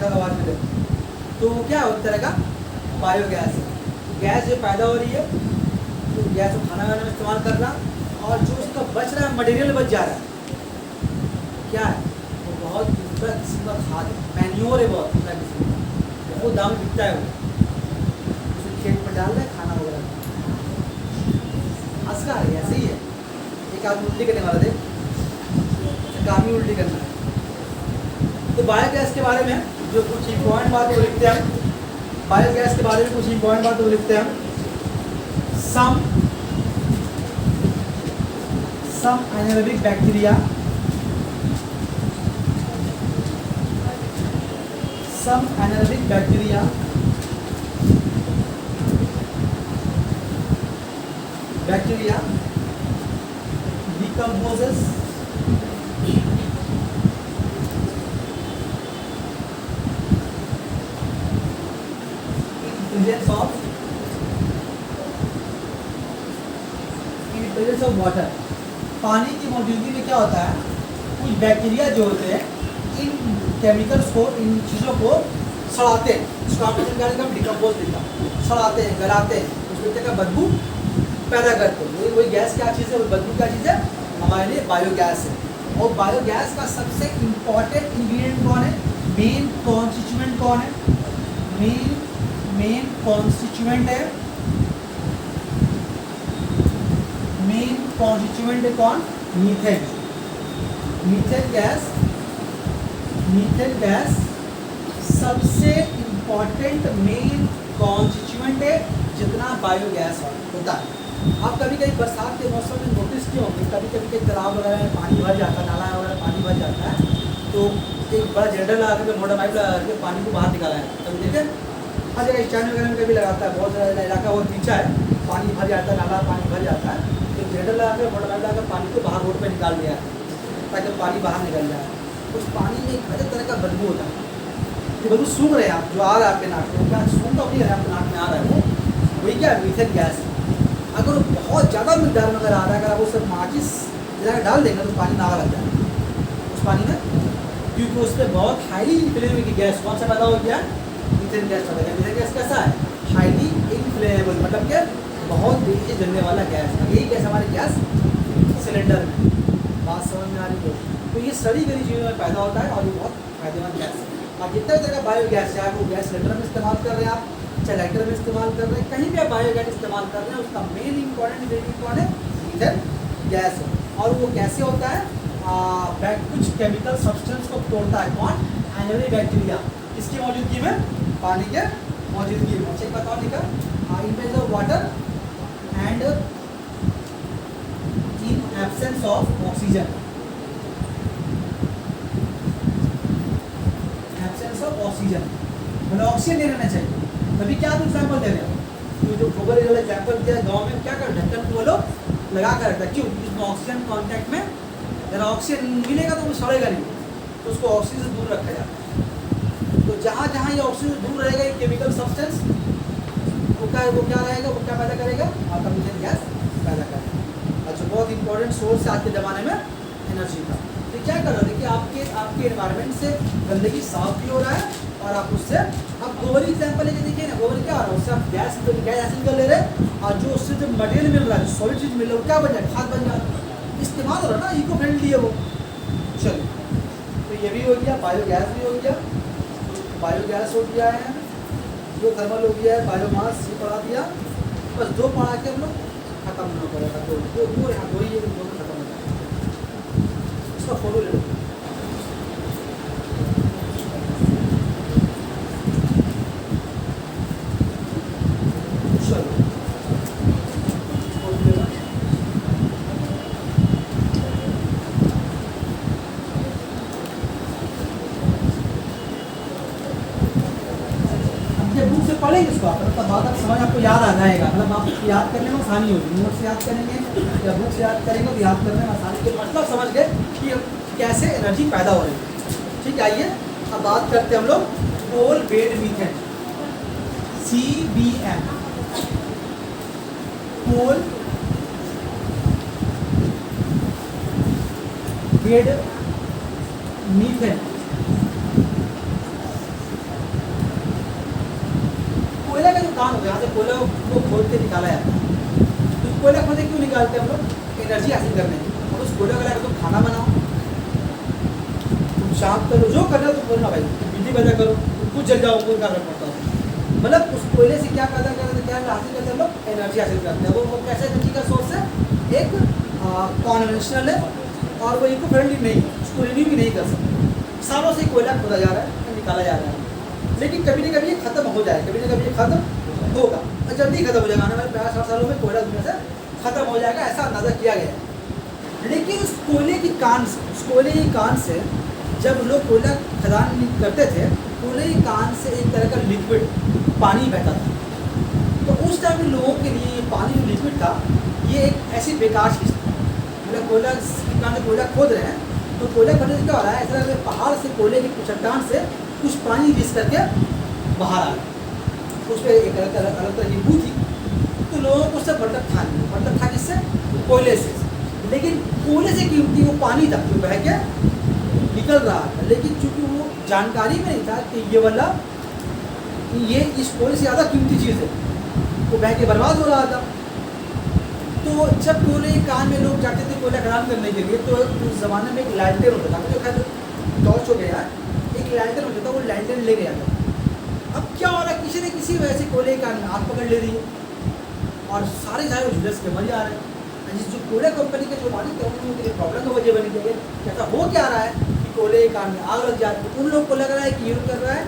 पंखा का आवाज़ मिले, तो वो क्या है उस तरह का बायोगैस है। गैस जो पैदा हो रही है तो गैस को खाना बनाने में इस्तेमाल कर रहा, और जो उसका बच रहा है मटेरियल बच जा रहा है, क्या है वो बहुत दूसरा किस्म का खाद है, मैन्योर है, बहुत दूसरा किस्म का, वो दाम में बिकता है, वो उसे खेत पर डाल रहे हैं खाना वगैरह। हंस का है, ऐसे ही है। एक आदमी उल्टी करने वाला थे, काम ही उल्टी करना है। तो बायोगैस के बारे में जो कुछ इंपॉर्टेंट बात वो लिखते हैं, बायोगैस के बारे में कुछ इंपॉर्टेंट बात वो लिखते हैं। सम anaerobic bacteria, some anaerobic bacteria decomposes in presence of water। पानी की मौजूदगी में क्या होता है, कुछ बैक्टीरिया जो होते हैं इन केमिकल्स को, इन चीज़ों को सड़ाते हैं, इसको डिकम्पोज देता सड़ाते हैं, गलाते हैं, उसमें क्या बदबू पैदा करते हैं। वही गैस क्या चीज़ है, वो बदबू क्या चीज़ है, हमारे लिए बायोगैस है। और बायोगैस का सबसे इम्पॉर्टेंट इंग्रेडिएंट कौन है, मेन कॉन्स्टिट्यूएंट कौन है, मेन कॉन्स्टिट्यूएंट है, मेन कॉन्स्टिट्यूएंट है कौन, मीथेन। मीथेन गैस सबसे इम्पॉर्टेंट मेन कॉन्स्टिट्यूएंट है जितना बायोगैस होता है। आप कभी कभी बरसात के मौसम में नोटिस किए होंगे, कभी कभी कई तालाब वगैरह में पानी भर जाता है, नाला वगैरह पानी भर जाता है, तो एक बड़ा जनरल लगा के, मोटर पाइप लगा के पानी को बाहर निकाला है। कभी देखें, हर जगह स्टैंड वगैरह में कभी लगाता है, बहुत ज़्यादा इलाका बहुत नीचा है, पानी भर जाता है, नाला पानी भर जाता है, तो जनरल लगा के, मोटर पाइप लगा कर पानी को बाहर रोड पर निकाल दिया है ताकि पानी बाहर निकल जाए। उस पानी में एक अलग तरह का बदबू होता है, ये बदबू सूंघ रहे हैं आप, जो आ रहा है आपके नाक में, क्या सूंघ तो नहीं रहा है, आपके नाक में आ रहा है, वो वही क्या है, मीथेन गैस है। अगर वो बहुत ज़्यादा मिकदार में अगर आ रहा है, अगर आप उसे माचिस जला डाल देंगे तो पानी नागा लग जाएगा उस पानी में, क्योंकि उस पर बहुत हाईली इन्फ्लेमेबल गैस कौन सा पैदा हो गया, मीथेन गैस पैदा गया। मीथेन गैस कैसा है, हाईली इन्फ्लेमेबल, मतलब क्या बहुत तेजी से जलने वाला गैस है। यही गैस हमारे गैस सिलेंडर में, बात समझ में आ रही है। तो ये सड़ी गली चीज़ों में पैदा होता है और ये बहुत फायदेमंद गैस है। और जितना तरह का बायोगैस है, आप वो गैस सिलेंडर में इस्तेमाल कर रहे हैं, आप चाहे लाइटर में इस्तेमाल कर रहे हैं, कहीं भी आप बायोगैस इस्तेमाल कर रहे हैं, उसका मेन इंपॉर्टेंट इंग्रेडिएंट कौन है, मीथेन गैस है। और वो कैसे होता है, कुछ केमिकल सब्सटेंस को तोड़ता है कौन, एनाएरोबिक बैक्टीरिया, इसकी मौजूदगी में, पानी के मौजूदगी में। चेक बताओ लिखा, in presence of water and in absence of oxygen, absence of oxygen, मतलब ऑक्सीजन नहीं रहना चाहिए। अभी क्या तुम सैंपल दे रहे हो, तो जो गोबर वाला सैंपल दिया गाँव में, क्या कर ढक्कन को वो लोग लगा कर रखता है, क्यों, इसमें ऑक्सीजन कॉन्टैक्ट में, अगर ऑक्सीजन मिलेगा तो वो सड़ेगा नहीं, तो उसको ऑक्सीजन से दूर रखा जाता है। तो जहाँ जहाँ ये ऑक्सीजन दूर रहेगा, ये केमिकल सब्सटेंस वो क्या रहेगा, वो क्या पैदा करेगा, आपका मीथेन गैस पैदा करेगा। अच्छा, बहुत इंपॉर्टेंट सोर्स है आज के ज़माने में एनर्जी का। तो क्या कर रहा है, देखिए आपके एनवायरनमेंट से गंदगी साफ भी हो रहा है, और आप उससे, अब गोबर एग्जाम्पल लेके देखिए ना, गोबर क्या हो रहा है, उससे आप गैस ऐसे निकल ले रहे हैं, और जो उससे जो मटेरियल मिल रहा है, जो सॉलिड चीज़ मिल रहा है, वो क्या बन जाए, खाद बन जाए, इस्तेमाल हो रहा है ना, इको फ्रेंडली है वो। चलिए, तो ये भी हो गया, बायोगैस भी हो गया, बायोगैस हो गया है, जो थर्मल हो गया है, बायोमास ये पढ़ा दिया, बस दो पढ़ा के हम लोग खत्म होना पड़ेगा, दो यहाँ दो ही दोनों खत्म हो जाएगा। उसका फोटो ले लो। पढ़ेंगे इसको आप, मतलब बात आप समझ, आपको याद आ जाएगा, मतलब आप याद करने में आसानी होगी, नोट से याद करेंगे या बुक से याद करेंगे तो याद करने में आसानी के, मतलब समझ गए कि कैसे एनर्जी पैदा हो रही है। ठीक है, आइए अब बात करते हैं हम लोग coal bed methane, CBM, coal bed methane. कोयले का जो काम होता है, यहाँ से कोयला को खोद के निकाला जाता है। तो कोयला खोद के क्यों निकालते हैं हम लोग? एनर्जी हासिल करने के लिए। और उस कोयले का तुम खाना बनाओ, तुम शाम करो, जो करना तुम करो ना भाई, बिजली पैदा करो, तुम कुछ जल जाओ, कोई कारण पड़ता है। मतलब उस कोयले से क्या पैदा करते हैं, क्या हासिल करते हैं हम लोग? एनर्जी हासिल करते हैं। वो कैसे एनर्जी का सोर्स है? एक कॉन्वेंशनल है और वो इको फ्रेंडली नहीं है, उसको रिन्यू भी नहीं कर सकते। सालों से कोयला खोदा जा रहा है, निकाला जा रहा है, लेकिन कभी ना कभी ये खत्म हो जाए, कभी ना कभी ये खत्म होगा और जल्दी खत्म हो जाएगा। आने वाले 50-60 सालों में कोयला दुनिया से खत्म हो जाएगा, ऐसा अंदाजा किया गया है। लेकिन उस कोयले की कान से जब लोग कोयला खदान करते थे, कोयले की कान से एक तरह का लिक्विड पानी बहता था। तो उस टाइम में लोगों के लिए ये पानी जो लिक्विड था, ये एक ऐसी बेकार चीज़ थी। मतलब कोयला की कान से कोयला खोद रहे हैं, तो कोयला खोदने से क्या हो रहा है, ऐसा लग रहा है पहाड़ से कोयले की चट्टान से कुछ पानी रिस करके बाहर आ रहा है। उस पर एक अलग तरह की बू थी। तो लोगों को उससे बर्तन था नहीं, बर्तन था किससे? कोयले से। लेकिन कोयले से कीमती वो पानी था जो बह के निकल रहा था, लेकिन चूंकि वो जानकारी में नहीं था कि ये इस कोयले से ज़्यादा कीमती चीज़ है, वो बह के बर्बाद हो रहा था। तो जब कोयले कान में लोग जाते थे कोयला खदान करने के लिए, तो उस ज़माने में एक लैंटर्न होता था, जो खैर टॉर्च हो गया, एक लैंटर्न होता था, वो लैंटर्न ले गया था। अब क्या हो रहा है, किसी न किसी वजह से कोयले कान में आग पकड़ ले रही है और सारे झुलस के मर जा रहे हैं। जिस जो कोयला कंपनी के जो मालिक थे, उनके लिए प्रॉब्लम का वजह बन गई है। ऐसा हो क्या रहा है कि कोयले के कान में आग लग जा रही है। उन लोग को लग रहा है कि ये कर रहा है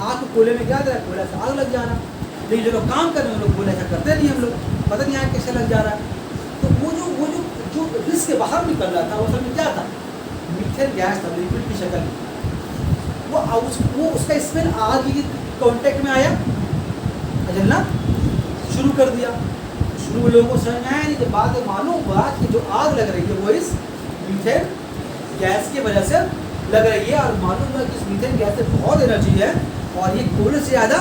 आग को कोयले में क्या कर रहा है, कोयला से आग लग जाना। लेकिन जो लोग काम कर रहे हैं, उन लोग कोयला ऐसा करते नहीं, हम लोग पता नहीं आग कैसे लग जा रहा है। तो वो जो रिस्क के बाहर निकल रहा था, वो असल में क्या था? मीथेन गैस था, लिक्विड की शक्ल में। वो उसका स्मेल आग की कांटेक्ट में आया, जलना शुरू कर दिया। शुरू में लोगों को समझ में आया नहीं, जब बाद में मालूम हुआ कि जो आग लग रही है वो इस मीथेन गैस की वजह से लग रही है। और मालूम हुआ कि इस मीथेन गैस से बहुत एनर्जी है और ये कोयले से ज़्यादा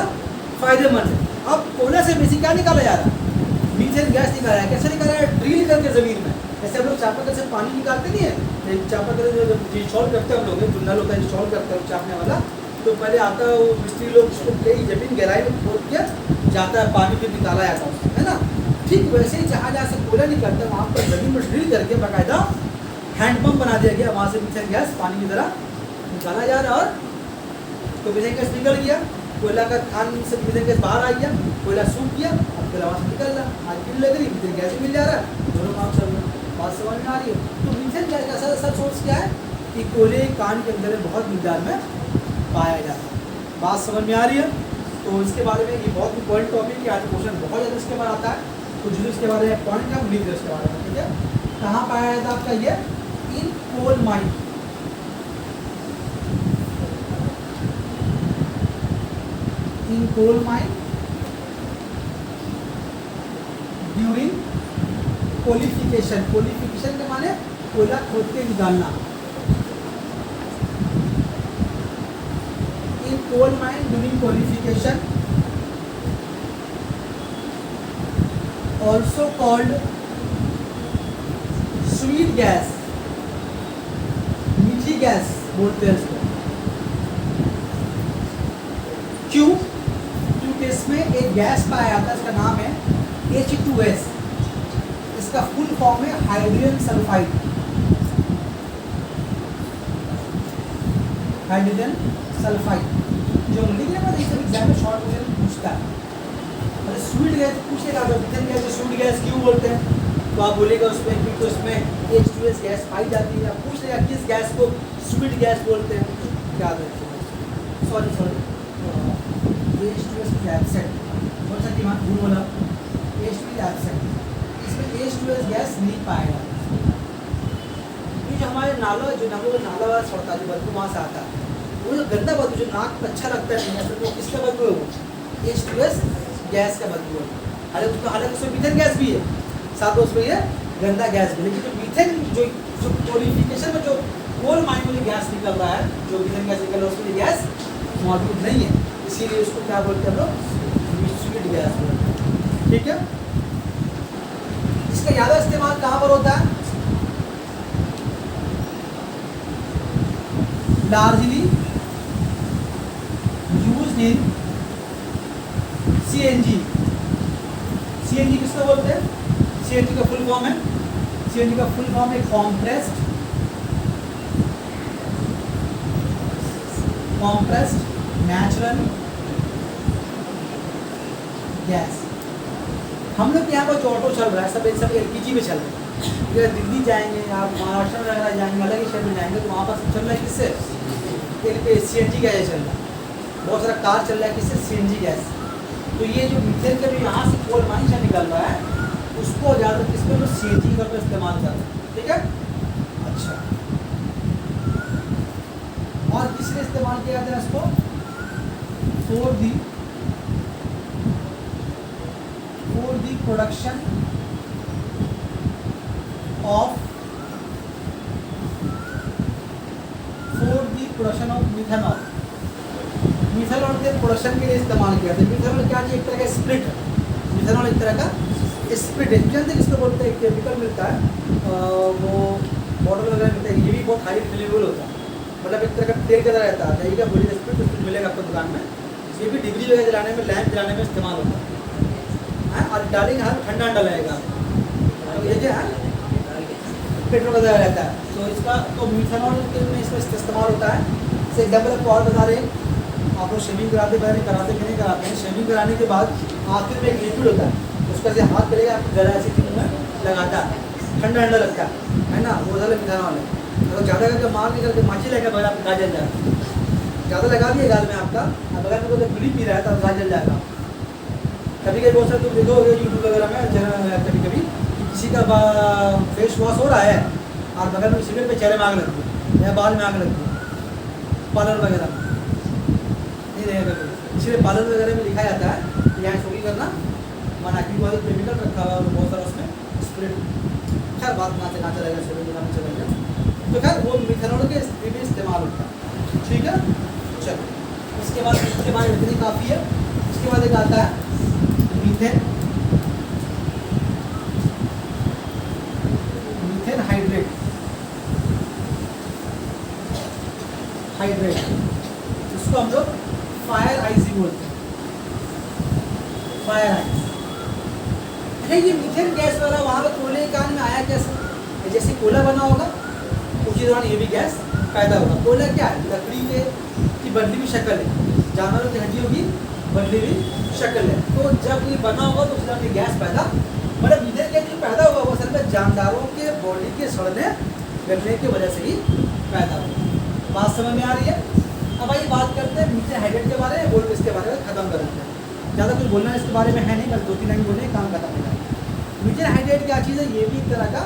फायदेमंद है। अब कोयले से बेसिक क्या निकाला जा रहा है? मीथेन गैस निकाला है। कैसे निकाला है? ड्रिल करके ज़मीन में। जैसे हम लोग चापाकल से पानी निकालते नहीं है, चापाकल जो इंस्टॉल करते हैं हम लोग, टुन्नल होता है इंस्टॉल करते हैं चापने वाला, तो पहले आता है वो मिस्त्री लोग उसको कई जमीन गहराई में खोद के जाता है, पानी फिर निकाला जाता है ना। ठीक वैसे ही जहाँ से कोयला निकलता है, वहाँ पर जमीन में ड्रिल करके बाकायदा हैंडपम्प बना दिया गया, वहाँ से मीथेन गैस पानी की तरह निकाला जा रहा है। और तो मीथेन गैस निकल गया, कोयला का खान से मीथेन गैस बाहर आ गया, कोयला सूख गया, अब कोयला वहाँ से निकल रहा, आज बिल लग रही, मीथेन गैस भी मिल जा रहा है, दोनों काम चल रहा है। बात समझ में आ रही है? तो मीथेन गैस का असल सोर्स क्या है कि कोयले कान के अंदर में बहुत मिकदार में पाया जाता है। बात समझ में आ रही है? तो इसके बारे में ये बहुत इंपॉर्टेंट टॉपिक है, आज क्वेश्चन बहुत ज़्यादा इसके बारे आता है। कुछ जो इसके बारे में पॉइंट है लिख दो इसके बारे में, ठीक है? कहाँ पाया जाता है आपका ये? In coal mine. In coal mine during qualification. Qualification के माने कोयला खोद के निकालना। In coal mine during qualification, also called sweet gas, मीठी गैस बोलते हैं इसको। क्यों? क्योंकि इसमें एक गैस पाया जाता है, इसका नाम है H2S। इसका फुल फॉर्म है हाइड्रोजन सल्फाइड। हाइड्रोजन सल्फाइड जो लिखने में एग्जाम में शॉर्ट क्वेश्चन पूछता है। स्वीट गैस पूछेगा, मीथेन गैस को स्वीट गैस क्यों बोलते हैं, तो आप बोलेगा उसमें क्योंकि उसमें H2S गैस पाई जाती है। आप पूछ लेगा किस गैस को स्वीट गैस बोलते हैं, क्या सॉरी H2S एब्सेंट, कौन सा दिमाग भूल बोला, H2S एब्सेंट। इसमें H2S गैस नहीं पाएगा। ये जो हमारे नालों का नाला वाला छोड़ता है, जो बदबू वहाँ से आता है, वो जो गंदा बदबू जो नाक में अच्छा लगता है, वो किसका बदबू है? वो H2S गैस का बदबू है। हालांकि उसमें मीथेन गैस भी है, साथ में उसमें ये गंदा गैस भी। लेकिन जो मीथेन जो क्वालिफिकेशन में जो कोल माइन में जो गैस निकल रहा है, जो मीथेन गैस निकल रहा है, उसमें गैस मौजूद नहीं है, इसीलिए उसको क्या बोलते हैं हम लोग? स्वीट गैस बोलते हैं। ठीक है? इसका ज़्यादा इस्तेमाल कहाँ पर होता है? Largely used in CNG, CNG किसको बोलते हैं? CNG का फुल फॉर्म है, CNG का फुल फॉर्म है कॉम्प्रेस्ड नेचुरल गैस। हम लोग यहाँ पर जो ऑटो चल रहा है सब LPG में चल रहा है। अगर दिल्ली जाएंगे, आप महाराष्ट्र में वगैरह जाएंगे, अलग ही शहर में जाएंगे तो वहाँ पर चल रहा है किससे? CNG गैस चल रहा है। बहुत सारा कार चल रहा है किससे? CNG gas. तो ये जो मीथेन का जो यहाँ से कोल माइन से निकल रहा है उसको ज़्यादा किसमें लोग CNG का इस्तेमाल कर रहे हैं, ठीक है। अच्छा, और किसने इस्तेमाल किया था इसको? For the production of methanol. Methanol के प्रोडक्शन के लिए इस्तेमाल किया था। मिथेनॉल क्या है? एक तरह का स्प्रिट है। मिथेनॉल एक तरह का स्प्रिट है। जानते किसको बोलते हैं? एक केमिकल मिलता है वो बॉटल वगैरह मिलता है, ये भी बहुत हाई फ्लेमेबल होता है, मतलब एक तरह का तेल की तरह रहता है। यही का बोलिए स्प्रिट उसको मिलेगा आपको दुकान में। ये भी डिग्री वगैरह जलाने में, लैंप जलाने में इस्तेमाल होता है। और डालेंगे हर ठंडा ठंडा लगेगा। ये जो है पेट्रोल का तरह रहता है। तो इसका तो मिथेनॉल के में इसका इस्तेमाल होता है। जैसे एग्जाम्पल आपको और बता रहे हैं, आप लोग शेविंग कराते कि नहीं कराते हैं। शेविंग कराने के बाद आखिर में एक लिक्विड होता है, उसका से हाथ करेगा आपको गला ऐसे में लगाता है, ठंडा ठंडा लगता है ना, वो वाला मिथेनॉल है। अगर ज़्यादा करके मार निकल के माची लेकर बगैर आपका गाल जल जाएगा। ज़्यादा लगा दिए गाल में आपका, अब अगर आपको बीड़ी पी रहा है तो गाल जल जाएगा। कभी कभी बहुत सारे तुम देखोगे यूट्यूब वगैरह में, कभी कभी किसी का फेस वॉश हो रहा है और बगल में सिगरेट पे चेहरे में आग लगती है या बाल में आग लगती है, पार्लर वगैरह में नहीं रहेगा कभी। इसलिए पार्लर वगैरह में लिखा जाता है कि यहाँ शोकी करना मना, क्योंकि बहुत केमिकल रखा हुआ है बहुत सारा उसमें स्प्रिट। खैर बात ना चलेगा, शरीर में चलेगा। तो खैर वो मिथेनॉल के भी इस्तेमाल होता है, ठीक है। चलो इसके बाद इतनी काफ़ी है। इसके बाद एक आता है मीथेन हाइड्रेट, इसको हम लोग फायर आइस भी बोलते हैं। फायर आइस ये मीथेन गैस वाला वहाँ पर कोयले के कान में आया कैसे? जैसे कोयला बना होगा उसी दौरान ये भी गैस पैदा होगा। कोयला क्या है? लकड़ी की बदली हुई शक्ल है, जानवरों की हड्डियों की बदली हुई शक्ल है। तो जब ये बना होगा तो उस दौरान ये गैस पैदा, मतलब मीथेन गैस जो पैदा होगा वो असल में जानदारों के बॉडी के सड़ने गलने की वजह से ही पैदा होगा। बात समझ में आ रही है? अब आइए बात करते हैं मीथेन हाइड्रेट के बारे में, बोल के इसके बारे में खत्म कर देते हैं। ज़्यादा कुछ बोलना इसके बारे में है नहीं, बस 2-3 लाइन बोले काम खत्म हो जाएगा। मीथेन हाइड्रेट क्या चीज़ है? ये भी एक तरह का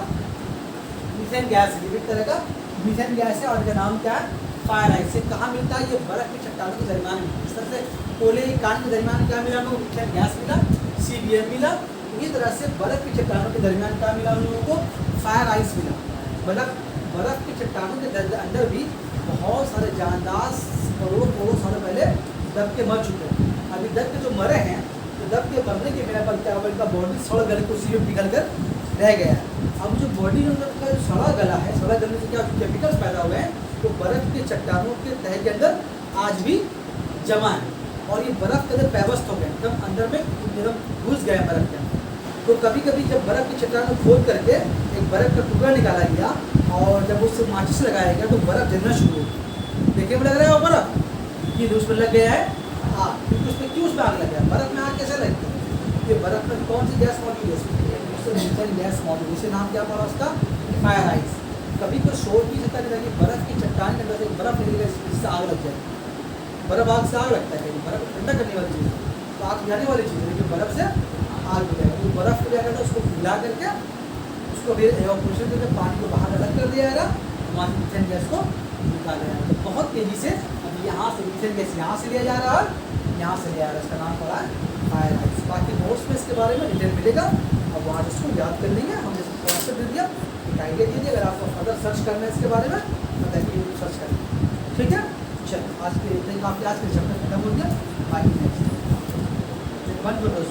मीथेन गैस है, ये भी एक तरह का मीथेन गैस है। और इसका नाम क्या है? Fire ice. से कहाँ मिलता है? ये बर्फ़ की चट्टानों के दरमियान मिलता है। इस तरह से कोयले के कान के दरमियान क्या मिला? हम लोग मीथेन गैस मिला, CBM मिला। इसी तरह से बर्फ़ की चट्टानों के दरमियान क्या मिला? हम लोगों को फायर आइस मिला। मतलब बर्फ़ की चट्टानों के अंदर भी बहुत सारे जानदार करोड़ों साल पहले दब के मर चुके हैं। अभी दब के जो मरे हैं तो दब के मरने के बिना पर क्या उनका बॉडी सड़ गल के उसी में पिघल कर रह गया है। अब जो बॉडी में उनका जो सड़ा गला है, सड़ा गलने से क्या केमिकल्स पैदा हुए हैं तो बर्फ़ के चट्टानों के तह के अंदर आज भी जमा है। और ये बर्फ़ के अंदर पैवस्त हो गए, एकदम अंदर में एकदम घुस गए बर्फ़ के अंदर। तो कभी कभी जब बर्फ़ की चट्टानों खोद करके एक बर्फ़ का टुकड़ा निकाला गया और जब उससे माचिस लगाया गया तो बर्फ़ जलना शुरू हो गई। देखने में लग रहा है वो बर्फ़ कि उसमें लग गया है आग, क्योंकि उसमें क्यों उसमें आग लग गया? बर्फ़ में आग कैसे लगती है? ये बर्फ़ में कौन सी गैस मौजूद है? उसमें मीथेन गैस मौजूद है। इसे नाम क्या पड़ा उसका? Fire ice. कभी कोई सोच भी सकता है कि बर्फ़ की चट्टान के अंदर से बर्फ़ निकलेगा जिससे आग लग जाए। बर्फ़ आग से आग लगता है, बर्फ़ ठंडा करने वाली चीज़ है, तो आग जाने वाली चीज़ है, लेकिन बर्फ़ से आग मिलेगा। तो बर्फ़ को क्या करता है? उसको मिला करके उसको फिर एवापोरेशन करके पानी को बाहर अलग कर दिया जाएगा, हमारी मीथेन गैस को निकाला जाएगा। तो बहुत तेज़ी से अब यहाँ से मीथेन गैस यहाँ से लिया जा रहा है, यहाँ से लिया जा रहा है। इसका नाम पड़ा है फायर आइस। बाकी नोट्स में इसके बारे में डिटेल मिलेगा, अब वहाँ से इसको याद कर लेंगे। हमने कॉन्सेप्ट दे दिया, एक आइडिया दे दिया। अगर आपको अदर सर्च करना है इसके बारे में बताइए, यूट्यूब सर्च करें, ठीक है। चलो आज के इतने काफ़ी, आज के चैप्टर खत्म हो गया। बाकी नेक्स्ट बंद करो।